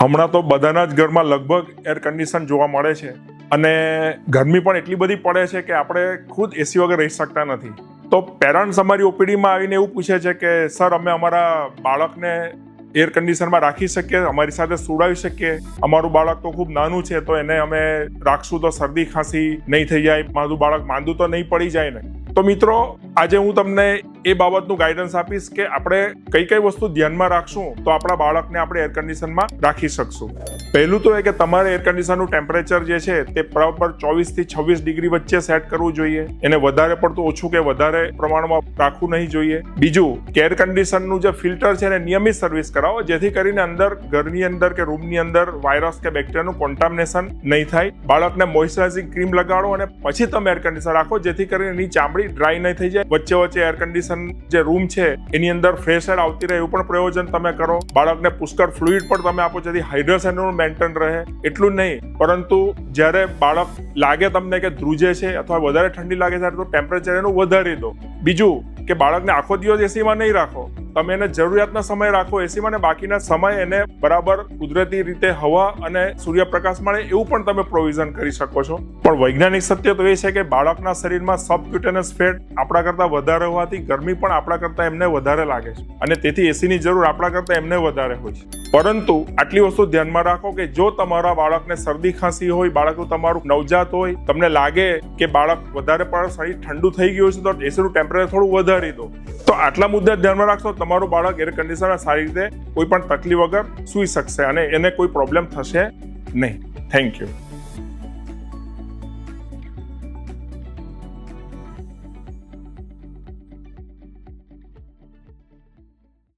હમણાં તો બધાના જ ઘરમાં લગભગ એર કન્ડિશન જોવા મળે છે અને ગરમી પણ એટલી બધી પડે છે કે આપણે ખુદ એસી વગર રહી શકતા નથી. તો પેરેન્ટ્સ અમારી ઓપીડીમાં આવીને એવું પૂછે છે કે સર અમે અમારા બાળકને એર કન્ડિશનમાં રાખી શકીએ, અમારી સાથે સુવડાવી શકીએ? અમારું બાળક તો ખૂબ નાનું છે, તો એને અમે રાખશું તો શરદી ખાંસી નહીં થઈ જાય, મારું બાળક માંદું તો નહીં પડી જાય ને? તો મિત્રો, આજે હું તમને એ બાબતનું ગાઈડન્સ આપીશ કે આપણે કઈ કઈ વસ્તુ ધ્યાનમાં રાખશું તો આપણા બાળકને આપણે એર કન્ડિશનમાં રાખી શકશું. પહેલું તો એ કે તમારે એર કન્ડિશનનું ટેમ્પરેચર જે છે તે બરાબર 24 થી 26 ડિગ્રી વચ્ચે સેટ કરવું જોઈએ. એને વધારે પડતું ઓછું કે વધારે પ્રમાણમાં રાખવું નહીં જોઈએ. બીજું કે એર કન્ડિશનનું જે ફિલ્ટર છે એને નિયમિત સર્વિસ કરાવો, જેથી કરીને અંદર ઘરની અંદર કે રૂમની અંદર વાયરસ કે બેક્ટેરિયાનું કોન્ટામિનેશન નહીં થાય. બાળકને મોઇશ્ચરાઇઝિંગ ક્રીમ લગાડો અને પછી તમે એર કન્ડિશન રાખો, જેથી કરીને એની ચામડી ડ્રાય નહીં થઈ જાય. વચ્ચે વચ્ચે એર કન્ડિશન જે રૂમ છે એની અંદર ફ્રેશ એર આવતી રહે એવું પણ પ્રયોજન તમે કરો. બાળકને પુષ્કળ ફ્લુઇડ પણ તમે આપો, જેથી હાઇડ્રેશનનું મેન્ટેન રહે. એટલું નહીં, પરંતુ જ્યારે બાળક લાગે તમને કે ધ્રુજે છે અથવા વધારે ઠંડી લાગે છે તો ટેમ્પરેચર એનું વધારી દો. બીજું કે બાળકને આખો દિવસ એસીમાં નહીં રાખો, તમે એને જરૂરિયાતના સમય રાખો એસીમાં, અને બાકીના સમય એને બરાબર કુદરતી રીતે હવા અને સૂર્યપ્રકાશ મળે એવું પણ તમે પ્રોવિઝન કરી શકો છો. પણ વૈજ્ઞાનિક સત્ય તો એ છે કે બાળકના શરીરમાં સબક્યુટેનસ ફેટ આપણા કરતાં વધારે હોવાથી ગરમી પણ આપણા કરતાં એમને વધારે લાગે છે અને તેથી એસીની જરૂર આપણા કરતાં એમને વધારે હોય છે. પરંતુ આટલી વસ્તુ ધ્યાનમાં રાખો કે જો તમારા બાળકને શરદી ખાંસી હોય, બાળક તમારું નવજાત હોય, તમને લાગે કે બાળક વધારે પણ શરીર ઠંડુ થઈ ગયું છે તો એસીનું ટેમ્પરેચર થોડું વધારી દો. તો આટલા મુદ્દા ધ્યાનમાં રાખશો, તમારું બાળક એર કન્ડિશનમાં સારી રીતે કોઈ પણ તકલીફ વગર સૂઈ શકશે અને એને કોઈ પ્રોબ્લેમ થશે નહીં. Thank you.